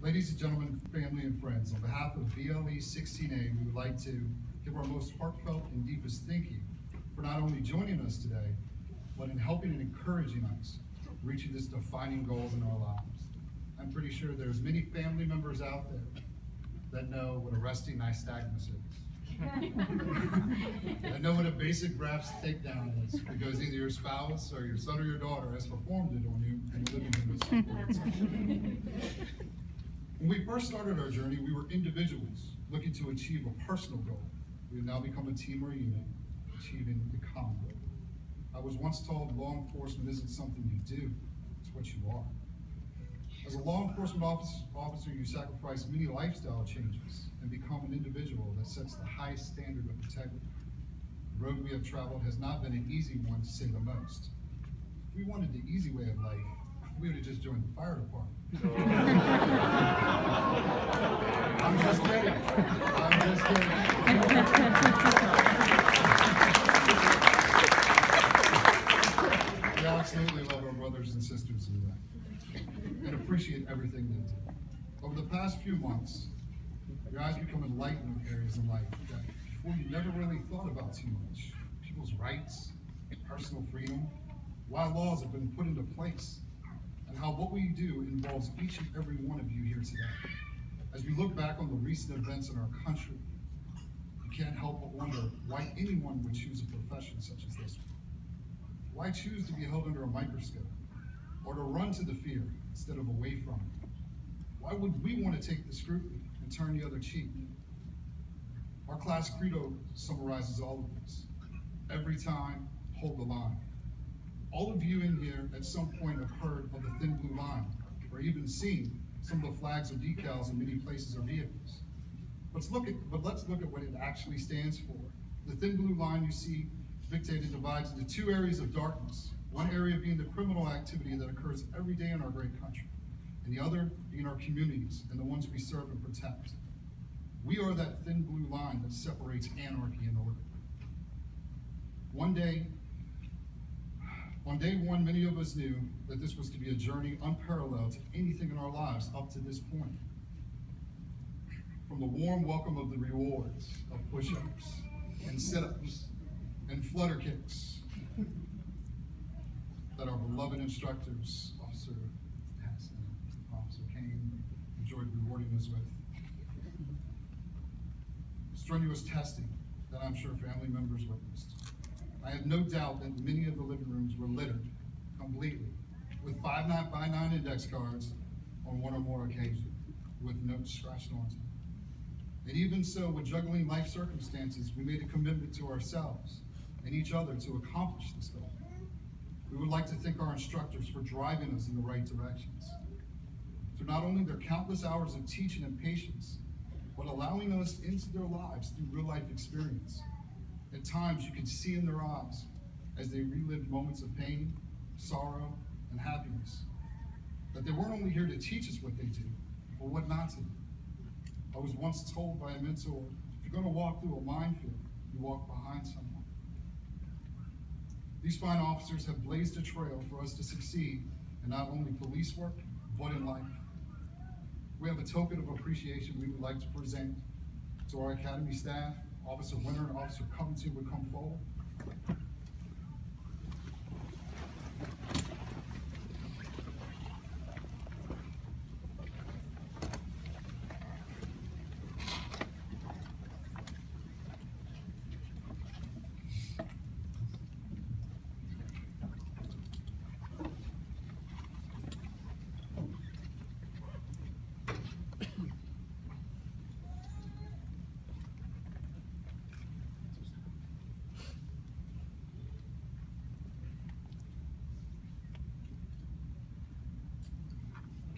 Ladies and gentlemen, family and friends, on behalf of BLE 16A, we would like to give our most heartfelt and deepest thank you for not only joining us today, but in helping and encouraging us reaching this defining goals in our lives. I'm pretty sure there's many family members out there that know what a resting nystagmus is. That know what a basic breath takedown is, because either your spouse or your son or your daughter has performed it on you in the living room at some point. When we first started our journey, we were individuals looking to achieve a personal goal. We have now become a team or a unit, achieving the common goal. I was once told law enforcement isn't something you do, it's what you are. As a law enforcement officer, you sacrifice many lifestyle changes and become an individual that sets the highest standard of integrity. The road we have traveled has not been an easy one, to say the most. If we wanted the easy way of life, we would have just joined the fire department. I'm just kidding. We absolutely love our brothers and sisters in that, and appreciate everything they do. Over the past few months, your eyes become enlightened in areas in life that before you never really thought about too much. People's rights, personal freedom, why laws have been put into place, and how what we do involves each and every one of you here today. As we look back on the recent events in our country, you can't help but wonder why anyone would choose a profession such as this one. Why choose to be held under a microscope, or to run to the fear instead of away from it? Why would we want to take the scrutiny and turn the other cheek? Our class credo summarizes all of this. Every time, hold the line. All of you in here at some point have heard of the thin blue line, or even seen some of the flags or decals in many places or vehicles. Let's look at what it actually stands for. The thin blue line you see dictated divides into two areas of darkness. One area being the criminal activity that occurs every day in our great country, and the other being our communities and the ones we serve and protect. We are that thin blue line that separates anarchy and order. On day one, many of us knew that this was to be a journey unparalleled to anything in our lives up to this point. From the warm welcome of the rewards of push-ups and sit-ups and flutter kicks that our beloved instructors, Officer Hassan, Officer Kane, enjoyed rewarding us with. Strenuous testing that I'm sure family members witnessed. I have no doubt that many of the living rooms were littered completely with 5.9x9 index cards on one or more occasions, with notes scratched onto them. And even so, with juggling life circumstances, we made a commitment to ourselves and each other to accomplish this goal. We would like to thank our instructors for driving us in the right directions. Through not only their countless hours of teaching and patience, but allowing us into their lives through real life experience. At times you could see in their eyes as they relived moments of pain, sorrow, and happiness, that they weren't only here to teach us what they do, but what not to do. I was once told by a mentor, if you're gonna walk through a minefield, you walk behind someone. These fine officers have blazed a trail for us to succeed in not only police work, but in life. We have a token of appreciation we would like to present to our Academy staff. Officer Winter and Officer Covington would come forward.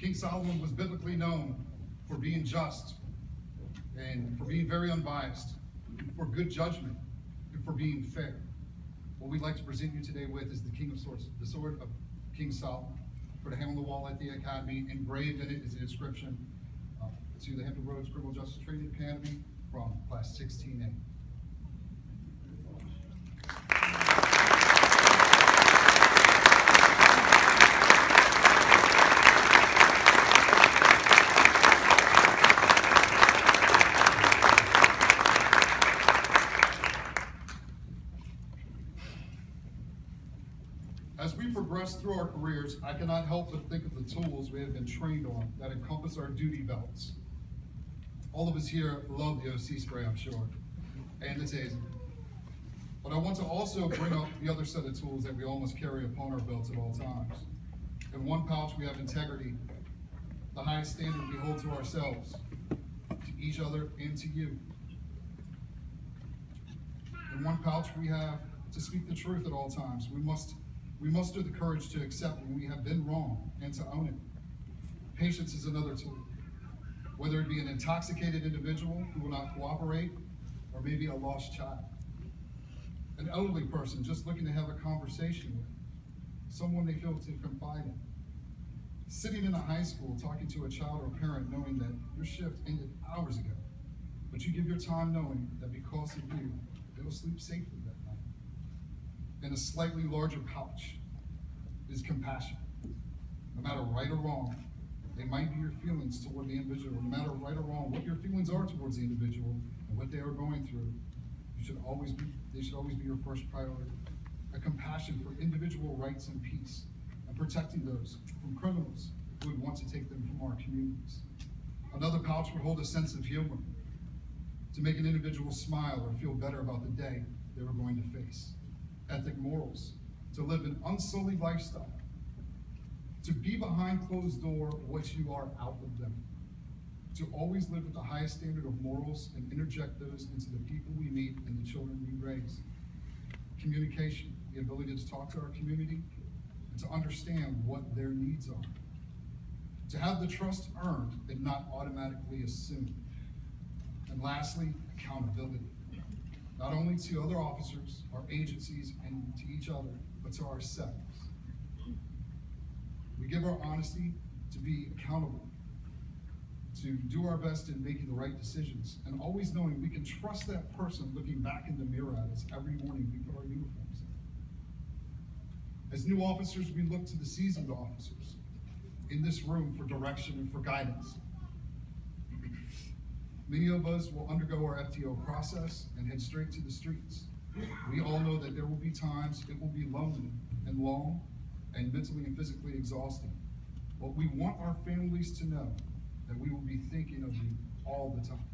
King Solomon was biblically known for being just and for being very unbiased, for good judgment, and for being fair. What we'd like to present you today with is the King of Swords, the sword of King Solomon, for to hang on the wall at the Academy. Engraved in it is an inscription to the Hampton Roads Criminal Justice Training Academy from Class 16A. we progress through our careers, I cannot help but think of the tools we have been trained on that encompass our duty belts. All of us here love the OC spray, I'm sure, and the taser. But I want to also bring up the other set of tools that we all must carry upon our belts at all times. In one pouch, we have integrity, the highest standard we hold to ourselves, to each other, and to you. In one pouch, we have to speak the truth at all times. We muster the courage to accept when we have been wrong and to own it. Patience is another tool. Whether it be an intoxicated individual who will not cooperate, or maybe a lost child. An elderly person just looking to have a conversation with, someone they feel to confide in. Sitting in a high school talking to a child or parent knowing that your shift ended hours ago, but you give your time knowing that because of you, they'll sleep safely that night. In a slightly larger pouch is compassion. No matter right or wrong, they might be your feelings toward the individual. No matter right or wrong, what your feelings are towards the individual and what they are going through, they should always be your first priority. A compassion for individual rights and peace, and protecting those from criminals who would want to take them from our communities. Another pouch would hold a sense of humor, to make an individual smile or feel better about the day they were going to face. Ethic morals, to live an unsullied lifestyle, to be behind closed door what you are out of them, to always live with the highest standard of morals and interject those into the people we meet and the children we raise. Communication, the ability to talk to our community and to understand what their needs are. To have the trust earned and not automatically assumed. And lastly, accountability. Not only to other officers, our agencies, and to each other, but to ourselves. We give our honesty to be accountable, to do our best in making the right decisions, and always knowing we can trust that person looking back in the mirror at us every morning we put our uniforms on. As new officers, we look to the seasoned officers in this room for direction and for guidance. Many of us will undergo our FTO process and head straight to the streets. We all know that there will be times it will be lonely and long and mentally and physically exhausting. But we want our families to know that we will be thinking of you all the time.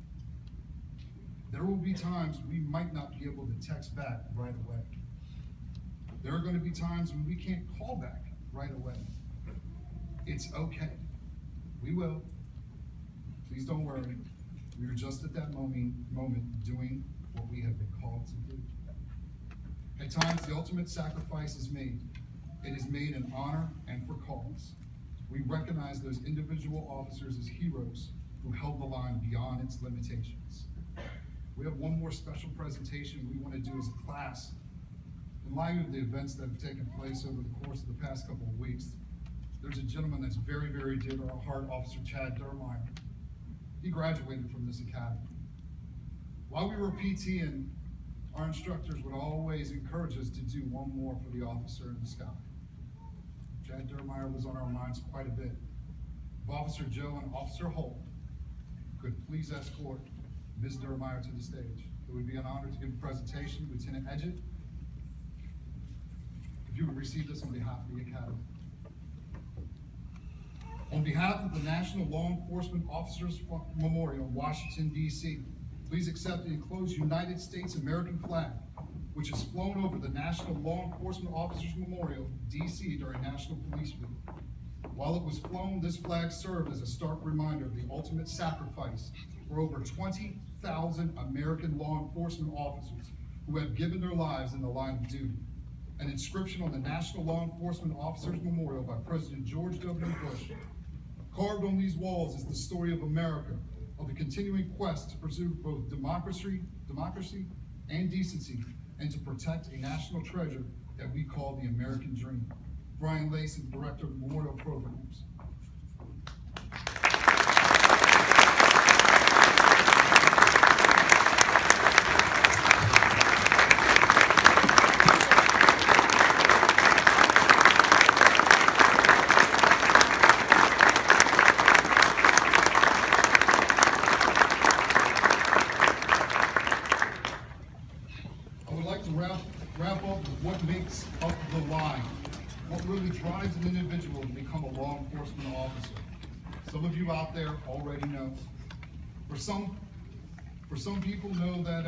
There will be times we might not be able to text back right away. There are going to be times when we can't call back right away. It's okay. We will. Please don't worry. We are just at that moment doing what we have been called to do. At times, the ultimate sacrifice is made. It is made in honor and for cause. We recognize those individual officers as heroes who held the line beyond its limitations. We have one more special presentation we want to do as a class. In light of the events that have taken place over the course of the past couple of weeks, there's a gentleman that's very, very dear to our heart, Officer Chad Dermeyer. He graduated from this academy. While we were PTing, our instructors would always encourage us to do one more for the officer in the sky. Chad Dermeyer was on our minds quite a bit. If Officer Joe and Officer Holt could please escort Ms. Dermeyer to the stage. It would be an honor to give a presentation. Lieutenant Edgett, if you would receive this on behalf of the Academy. On behalf of the National Law Enforcement Officers Memorial, Washington, D.C., please accept the enclosed United States American flag, which is flown over the National Law Enforcement Officers Memorial, D.C. during National Police Week. While it was flown, this flag served as a stark reminder of the ultimate sacrifice for over 20,000 American law enforcement officers who have given their lives in the line of duty. An inscription on the National Law Enforcement Officers Memorial by President George W. Bush. Carved on these walls is the story of America, of the continuing quest to pursue both democracy and decency, and to protect a national treasure that we call the American dream. Brian Lacey, Director of Memorial Programs. Wrap up with what makes up the line. What really drives an individual to become a law enforcement officer. Some of you out there already know. For some people know that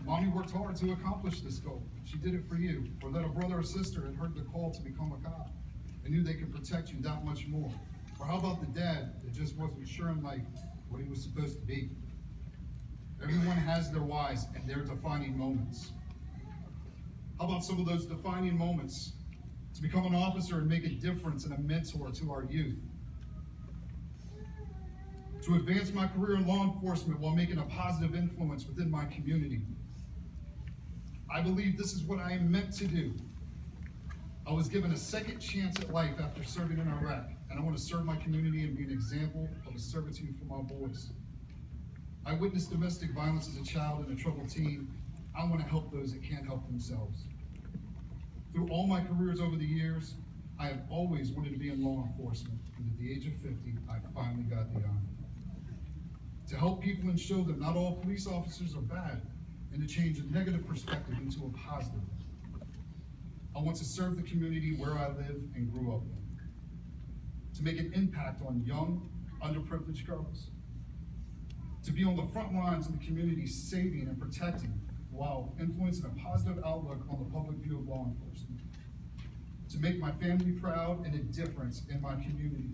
Mommy worked hard to accomplish this goal. She did it for you. Or that a brother or sister had heard the call to become a cop and knew they could protect you that much more. Or how about the dad that just wasn't sure in life what he was supposed to be? Everyone has their whys and their defining moments. How about some of those defining moments to become an officer and make a difference and a mentor to our youth? To advance my career in law enforcement while making a positive influence within my community. I believe this is what I am meant to do. I was given a second chance at life after serving in Iraq, and I want to serve my community and be an example of a servitude for my boys. I witnessed domestic violence as a child and a troubled teen. I want to help those that can't help themselves. Through all my careers over the years, I have always wanted to be in law enforcement, and at the age of 50, I finally got the honor. To help people and show them not all police officers are bad, and to change a negative perspective into a positive one. I want to serve the community where I live and grew up in. To make an impact on young, underprivileged girls. To be on the front lines in the community, saving and protecting, while influencing a positive outlook on the public view of law enforcement. To make my family proud and a difference in my community.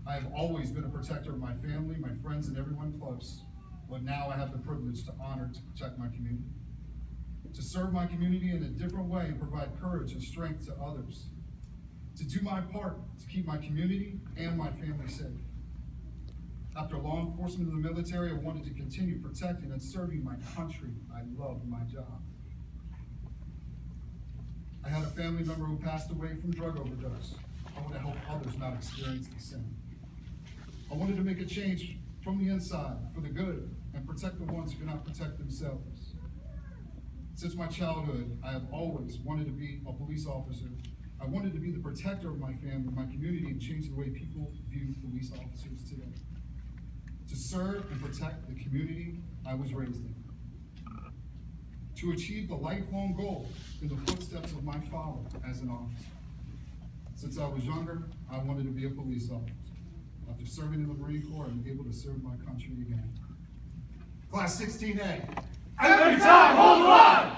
I have always been a protector of my family, my friends, and everyone close, but now I have the privilege to honor to protect my community. To serve my community in a different way and provide courage and strength to others. To do my part to keep my community and my family safe. After law enforcement in the military, I wanted to continue protecting and serving my country. I loved my job. I had a family member who passed away from drug overdose. I want to help others not experience the same. I wanted to make a change from the inside for the good and protect the ones who cannot protect themselves. Since my childhood, I have always wanted to be a police officer. I wanted to be the protector of my family, my community, and change the way people view police officers today. To serve and protect the community I was raised in. To achieve the lifelong goal in the footsteps of my father as an officer. Since I was younger, I wanted to be a police officer. After serving in the Marine Corps, I'm able to serve my country again. Class 16A. Every time, hold the line!